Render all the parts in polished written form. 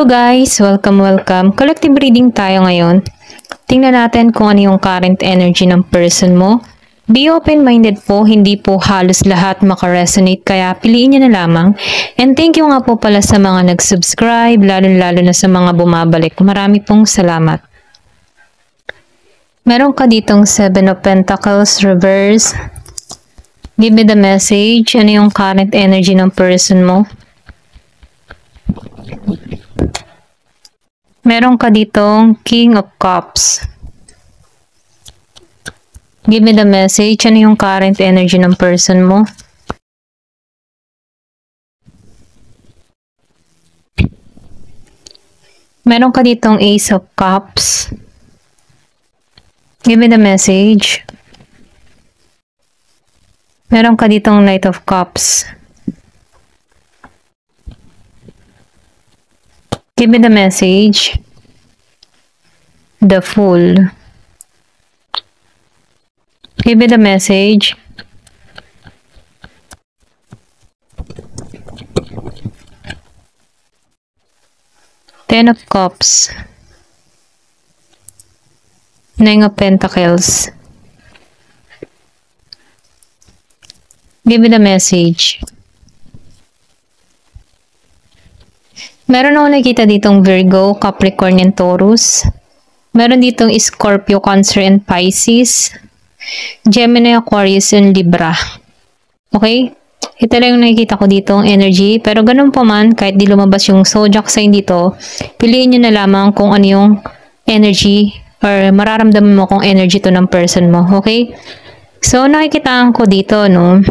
Hello guys! Welcome! Collective reading tayo ngayon. Tingnan natin kung ano yung current energy ng person mo. Be open-minded po, hindi po halos lahat makaresonate kaya piliin nyo na lamang. And thank you nga po pala sa mga nag-subscribe, lalo na sa mga bumabalik. Marami pong salamat. Meron ka ditong 7 of Pentacles reverse. Give me the message. Ano yung current energy ng person mo? Meron ka ditong King of Cups. Give me the message. Ano yung current energy ng person mo? Meron ka ditong Ace of Cups. Give me the message. Meron ka ditong Knight of Cups. Give me the message. The Fool. Give me the message. Ten of Cups. Nine of Pentacles. Give me the message. Meron ako nakita ditong Virgo, Capricorn, and Taurus. Meron ditong Scorpio, Cancer, and Pisces. Gemini, Aquarius, and Libra. Okay? Ito lang yung nakikita ko ditong energy. Pero ganun pa man, kahit di lumabas yung zodiac sign dito, piliin nyo na lamang kung ano yung energy or mararamdaman mo kung energy to ng person mo. Okay? So, nakikitaan ko dito, no?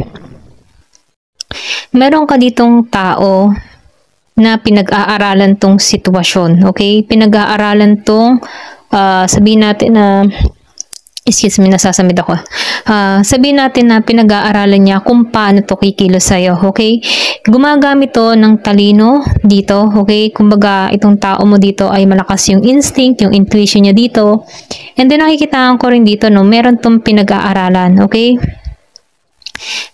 Meron ka ditong tao na pinag-aaralan tong sitwasyon, okay? Pinag-aaralan tong, sabihin natin na, excuse me, nasasamid ako. Sabihin natin na pinag-aaralan niya kung paano to kikilos sa'yo, okay? Gumagamit to ng talino dito, okay? Kumbaga, itong tao mo dito ay malakas yung instinct, yung intuition niya dito. And then, nakikitaan ko rin dito, no? Meron tong pinag-aaralan, okay?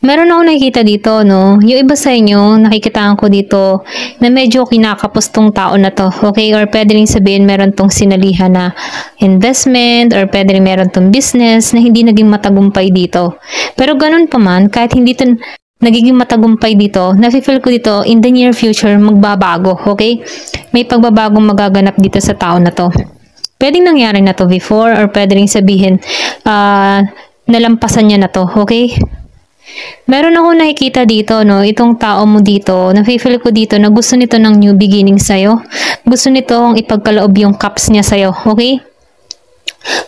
Meron ako nakikita dito, no? Yung iba sa inyo, nakikitaan ko dito na medyo kinakapos tong tao na to, okay? Or pwede rin sabihin meron tong sinalihan na investment or pwede rin meron tong business na hindi naging matagumpay dito. Pero ganun pa man, kahit hindi to nagiging matagumpay dito, nafe-feel ko dito in the near future magbabago, okay? May pagbabagong magaganap dito sa tao na to. Pwedeng nangyari na to before or pwede rin sabihin nalampasan niya na to, okay? Meron ako nakikita dito, no, itong tao mo dito, nafe-feel ko dito na gusto nito ng new beginning sa'yo. Gusto nitong ipagkaloob yung cups niya sa'yo, okay?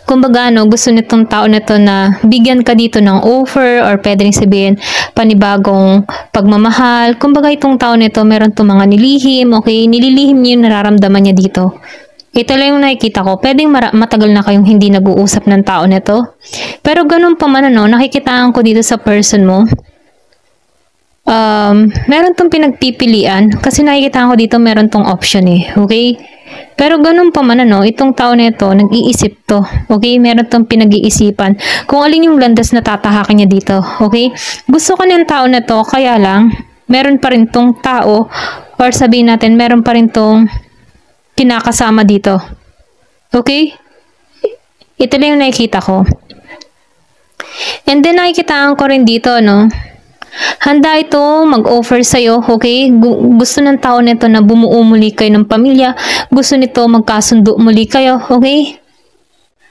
Kumbaga, no, gusto nitong tao na to na bigyan ka dito ng offer or pwede rin sabihin panibagong pagmamahal. Kumbaga, itong tao nito meron itong mga nilihim, okay? Nililihim niya yung nararamdaman niya dito. Ito lang yung nakikita ko. Pwedeng matagal na kayong hindi nag-uusap ng tao nito. Pero ganun pa man, ano, nakikitaan ko dito sa person mo. Meron tong pinagpipilian. Kasi nakikitaan ko dito meron tong option eh. Okay? Pero ganun pa man, ano, itong tao nito, nag-iisip to. Okay? Meron tong pinag-iisipan. Kung alin yung landas na tatahakin niya dito. Okay? Gusto ko ng tao na to, kaya lang, meron pa rin tong tao, or sabihin natin, meron pa rin tong kinakasama dito. Okay? Ito lang yung nakikita ko. And then, nakikitaan ko rin dito, no? Handa ito mag-offer sa'yo, okay? Gusto ng tao nito na bumuo muli kayo ng pamilya. Gusto nito magkasundo muli kayo, okay?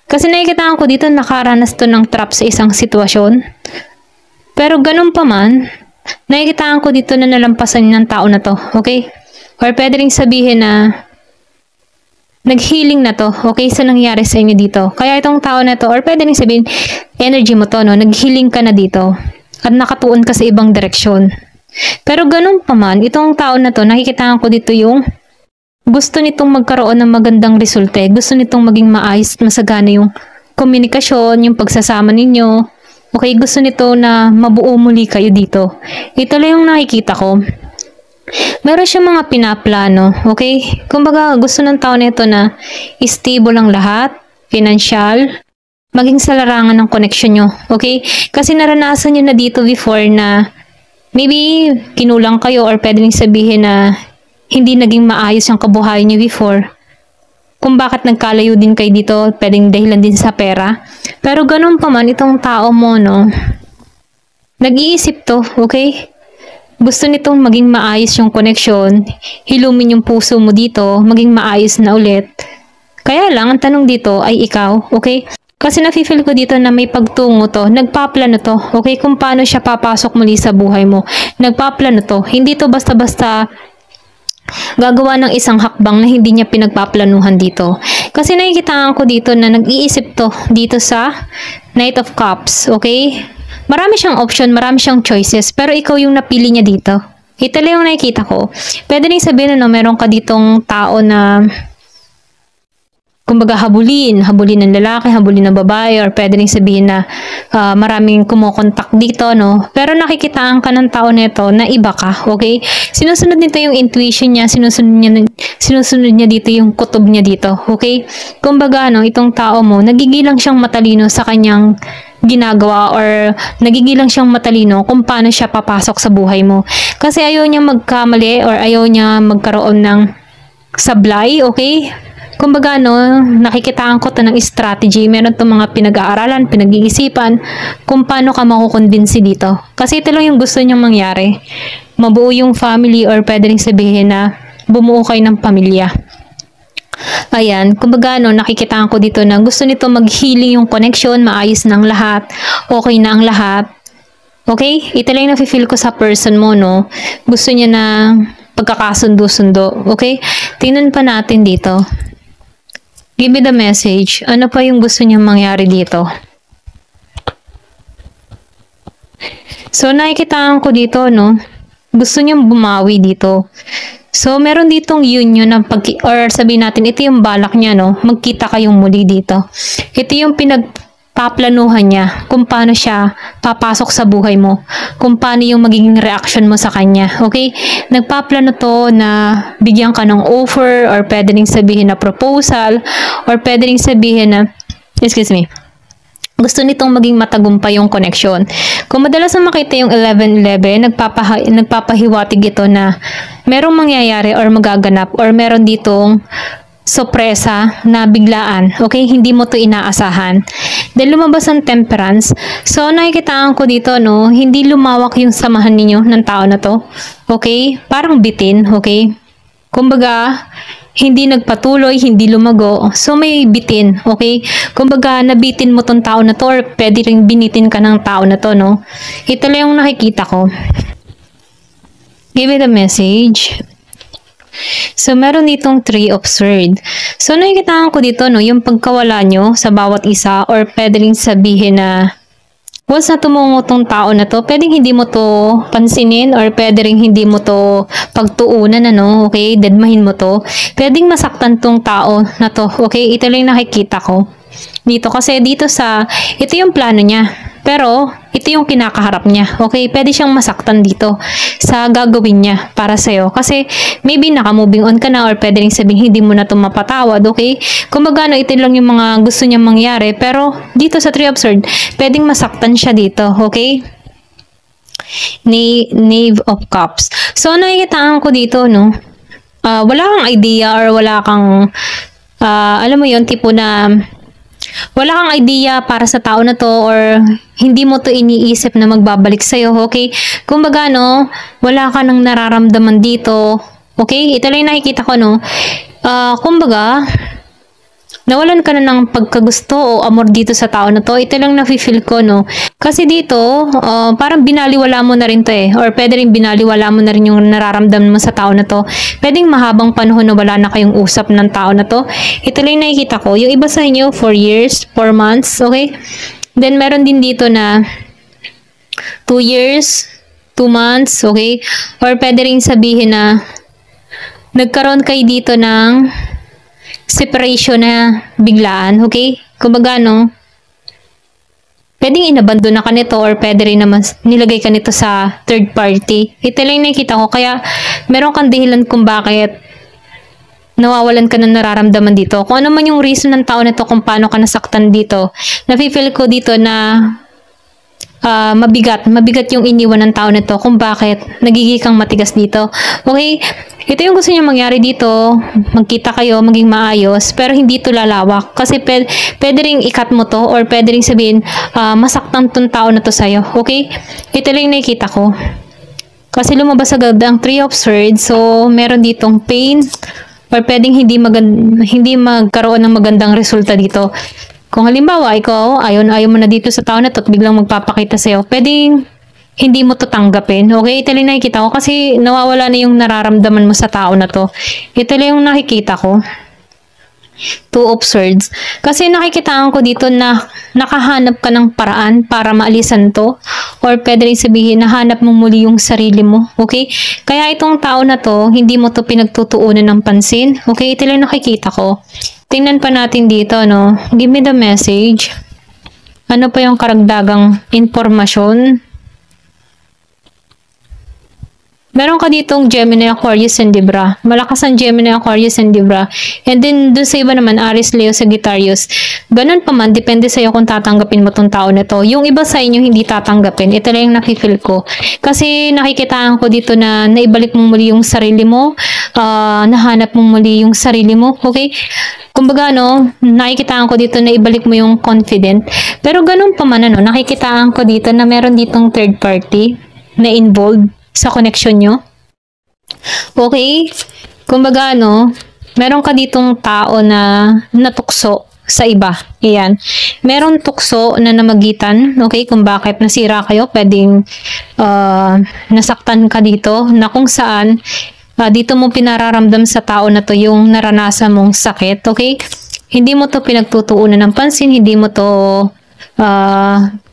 Kasi nakikitaan ko dito, nakaranas to ng trap sa isang sitwasyon. Pero ganun pa man, nakikitaan ko dito na nalampasan ng tao na to, okay? Or pwede rin sabihin na nag-healing na to, okay, sa nangyari sa inyo dito. Kaya itong tao na to, or pwede rin sabihin, energy mo to, no, nag-healing ka na dito, at nakatuon ka sa ibang direksyon. Pero ganun pa man, itong tao na to, nakikitaan ko dito yung gusto nitong magkaroon ng magandang resulta. Gusto nitong maging maayos, masagana yung komunikasyon, yung pagsasama ninyo. Okay, gusto nito na mabuo muli kayo dito. Ito lang yung nakikita ko. Meron siyang mga pinaplano, okay? Kumbaga, gusto ng tao nito na stable ang lahat, financial, maging sa larangan ng connection nyo, okay? Kasi naranasan nyo na dito before na maybe kinulang kayo or pwede rin sabihin na hindi naging maayos yung kabuhayan niyo before. Kung bakit nagkalayo din kayo dito, pwedeng dahilan din sa pera. Pero ganun pa man, itong tao mo, no, nag-iisip to, okay? Gusto nitong maging maayos yung connection, hilumin yung puso mo dito, maging maayos na ulit. Kaya lang, ang tanong dito ay ikaw, okay? Kasi nafe-feel ko dito na may pagtungo to, nagpaplano to, okay? Kung paano siya papasok muli sa buhay mo. Nagpaplano to, hindi to basta-basta gagawa ng isang hakbang na hindi niya pinagpaplanuhan dito. Kasi nakikita ko dito na nag-iisip to dito sa Knight of Cups, okay? Marami siyang option, marami siyang choices, pero ikaw yung napili niya dito. Ito lang yung nakikita ko. Pwede rin sabihin na meron ka ditong tao na kumbaga habulin ng lalaki, habulin ng babae, or pwede rin sabihin na maraming kumokontak dito, no? Pero nakikitaan ka ng tao nito na iba ka, okay? Sinusunod nito yung intuition niya, sinusunod niya dito yung kutob niya dito, okay? Kumbaga, no, itong tao mo, nagigilang siyang matalino sa kanyang ginagawa or nagigilang siyang matalino kung paano siya papasok sa buhay mo. Kasi ayaw niya magkamali or ayaw niya magkaroon ng sablay, okay? Kumbaga, no, nakikitaan ko to ng strategy. Meron itong mga pinag-aaralan, pinag-iisipan kung paano ka makukonvince dito. Kasi ito lang yung gusto niyang mangyari. Mabuo yung family or pwede rin sabihin na bumuo kayo ng pamilya. Ayan, kumbaga, no, nakikitaan ko dito na gusto nito mag-healing yung connection, maayos ng lahat, okay na ang lahat. Okay? Ito lang yung nafe-feel ko sa person mo, no. Gusto niya na pagkakasundo-sundo. Okay? Tingnan pa natin dito. Give me the message. Ano pa yung gusto niyang mangyari dito? So, nakikitaan ko dito, no? Gusto niyang bumawi dito. So, meron ditong union ng or sabihin natin, ito yung balak niya, no? Magkita kayong muli dito. Ito yung pinagpaplanuhan niya kung paano siya papasok sa buhay mo. Kung paano yung magiging reaction mo sa kanya. Okay? Nagpaplano to na bigyan ka ng offer or pwede rin sabihin na proposal or pwede rin sabihin na, excuse me, gusto nitong maging matagumpay yung connection. Kung madalas na makita yung 11-11, nagpapahiwatig ito na merong mangyayari or magaganap or meron ditong sorpresa na biglaan. Okay? Hindi mo to inaasahan. Then lumabas ang temperance. So, nakikitaan ko dito, no, hindi lumawak yung samahan ninyo ng tao na to. Okay? Parang bitin. Okay? Kumbaga, hindi nagpatuloy, hindi lumago. So, may bitin. Okay? Kumbaga, nabitin mo tong tao na to or pwede rin binitin ka ng tao na to, no? Ito lang yung nakikita ko. Give it a message. So, meron ditong 3 of Swords. So, nakikitaan ko dito, no, yung pagkawala nyo sa bawat isa or pwede rin sabihin na once na tumungo tong tao na to, pwedeng hindi mo to pansinin or pwede rin hindi mo to pagtuunan, ano, okay? Deadmahin mo to. Pwedeng masaktan tong tao na to, okay? Ito lang nakikita ko dito kasi dito ito yung plano niya. Pero, ito yung kinakaharap niya. Okay? Pwede siyang masaktan dito sa gagawin niya para sa'yo. Kasi, maybe naka-moving on ka na or pwede rin sabihin hindi mo na ito mapatawad. Okay? Kumbaga, no, ito lang yung mga gusto niyang mangyari. Pero, dito sa 3 of Swords, pwedeng masaktan siya dito. Okay? Knave of Cups. So, nakikitaan ko dito, no? Wala kang idea or wala kang, alam mo yon tipo na wala kang idea para sa tao na to or hindi mo to iniisip na magbabalik sa'yo, okay? Kumbaga, no, wala ka nang nararamdaman dito, okay? Ito lang yung nakikita ko, no? Kumbaga, nawalan ka na ng pagkagusto o amor dito sa tao na to. Ito lang nafe-feel ko, no? Kasi dito, parang binaliwala mo na rin to eh. Or pwede rin binaliwala mo na rin yung nararamdaman mo sa tao na to. Pwedeng mahabang panahon na wala na kayong usap ng tao na to. Ito lang yung nakikita ko. Yung iba sa inyo, 4 years, 4 months, okay? Then, meron din dito na 2 years, 2 months, okay? Or pwede rin sabihin na nagkaroon kayo dito ng separation na biglaan, okay? Kumbaga, no, pwedeng inabandon na ka nito or pwede rin naman nilagay ka nito sa third party. Ito lang nakikita ko. Kaya, meron kang dahilan kung bakit nawawalan ka ng nararamdaman dito. Kung ano man yung reason ng tao nito kung paano ka nasaktan dito, nafe-feel ko dito na mabigat yung iniwan ng tao nito kung bakit nagiging kang matigas dito. Okay? Ito yung gusto niya mangyari dito, magkita kayo, maging maayos, pero hindi to lalawak. Kasi pwede ring ikat mo to or pwede ring sabihin, masaktan tong tao na to sa'yo. Okay? Ito lang yung nakikita ko. Kasi lumabas agad ang Three of Swords, so meron ditong pain or pwedeng hindi magkaroon ng magandang resulta dito. Kung halimbawa, ikaw, ayaw mo na dito sa tao na to at biglang magpapakita sa'yo, pwedeng hindi mo to tanggapin. Okay? Ito lang nakikita ko kasi nawawala na yung nararamdaman mo sa tao na to. Ito lang yung nakikita ko. Two of Swords. Kasi nakikitaan ko dito na nakahanap ka ng paraan para maalisan to. Or pwede rin sabihin, nahanap mo muli yung sarili mo. Okay? Kaya itong tao na to, hindi mo to pinagtutuunan ng pansin. Okay? Ito lang nakikita ko. Tingnan pa natin dito, no? Give me the message. Ano pa yung karagdagang impormasyon? Meron ka ditong Gemini, Aquarius, and Libra. Malakas ang Gemini, Aquarius, and Libra. And then, dun sa iba naman, Aries, Leo, Sagittarius. Ganun pa man, depende sa'yo kung tatanggapin mo tong tao na to. Yung iba sa inyo, hindi tatanggapin. Ito lang yung nakifeel ko. Kasi nakikitaan ko dito na naibalik mo muli yung sarili mo. Nahanap mo muli yung sarili mo. Okay? Kumbaga, no, nakikitaan ko dito na ibalik mo yung confident. Pero ganun pa man, nakikitaan ko dito na meron ditong third party na involved sa connection nyo. Okay? Kumbaga, meron ka ditong tao na natukso sa iba. Ayan. Meron tukso na namagitan. Okay? Kung bakit nasira kayo, pwedeng nasaktan ka dito na kung saan dito mo pinararamdam sa tao na to yung naranasan mong sakit. Okay? Hindi mo to pinagtutuunan ng pansin. Hindi mo to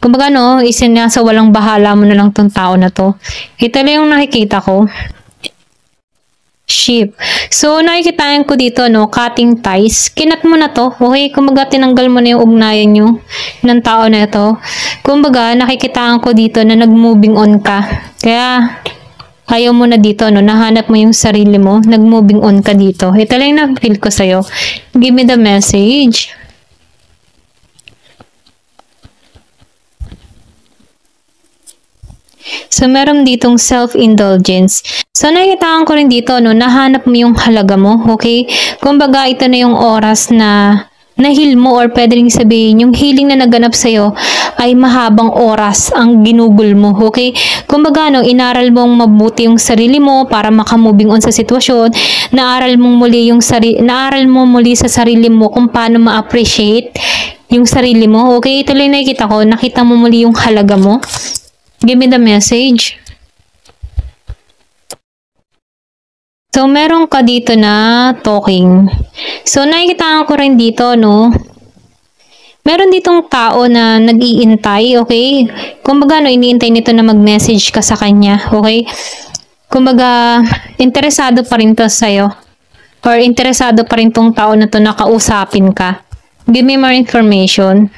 kumbaga isinasa walang bahala mo na lang tong tao na to. Ito lang yung nakikita ko. Ship. So, nakikitaan ko dito, cutting ties. Kinat mo na to. Okay? Kumbaga, tinanggal mo na yung ugnayan nyo ng tao na ito. Kumbaga, nakikitaan ko dito na nag-moving on ka. Kaya, ayaw mo na dito, nahanap mo yung sarili mo. Nag-moving on ka dito. Ito lang yung nakifeel ko sa'yo. Give me the message. So, meron ditong self-indulgence. So, nakikitaan ko rin dito, nahanap mo yung halaga mo, okay? Kumbaga, ito na yung oras na na-heal mo or pwede rin sabihin, yung healing na naganap sa'yo ay mahabang oras ang ginugol mo, okay? Kumbaga, inaral mong mabuti yung sarili mo para makamoving on sa sitwasyon, naaral mo muli sa sarili mo kung paano ma-appreciate yung sarili mo, okay? Ito lang nakikita ko, nakita mo muli yung halaga mo. Give me the message. So, meron ka dito na talking. So, nakikita ko rin dito, meron ditong tao na nag-iintay, okay? Kumbaga, iniintay nito na mag-message ka sa kanya, okay? Kumbaga, interesado pa rin to sa'yo. Or interesado pa rin tong tao na to na kausapin ka. Give me more information.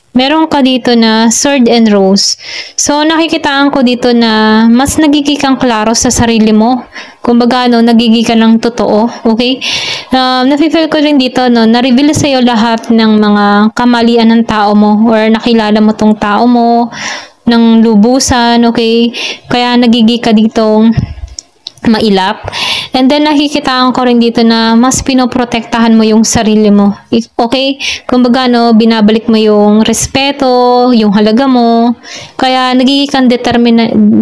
Meron ka dito na Sword and Rose. So, nakikitaan ko dito na mas nagiging kang klaro sa sarili mo. Kumbaga, nagiging ka ng totoo. Okay? Nafe-feel ko rin dito, na-reveal sa'yo lahat ng mga kamalian ng tao mo or nakilala mo tong tao mo ng lubusan. Okay? Kaya nagiging ka dito mailap. And then, nakikitaan ko rin dito na mas pinoprotektahan mo yung sarili mo. Okay? Kumbaga, binabalik mo yung respeto, yung halaga mo. Kaya, nagiging kang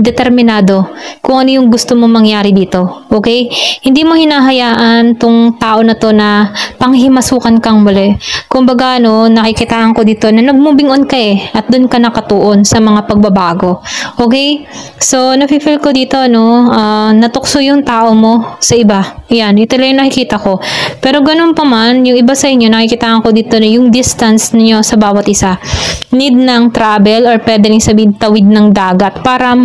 determinado kung ano yung gusto mo mangyari dito. Okay? Hindi mo hinahayaan tong tao na to na panghimasukan kang muli. Kumbaga, nakikitaan ko dito na nag-moving on ka at dun ka nakatuon sa mga pagbabago. Okay? So, nafe-feel ko dito, natukso yung tao mo sa iba. Yan, ito lang yung nakikita ko. Pero ganun pa man, yung iba sa inyo, nakikita ko dito na yung distance niyo sa bawat isa. Need ng travel or pwede rin sabihin tawid ng dagat para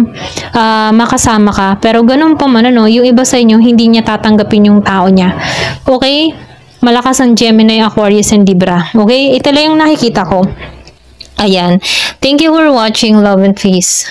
makasama ka. Pero ganun pa man, yung iba sa inyo, hindi niya tatanggapin yung tao niya. Okay? Malakas ang Gemini, Aquarius, and Libra. Okay? Ito lang yung nakikita ko. Ayan. Thank you for watching. Love and peace.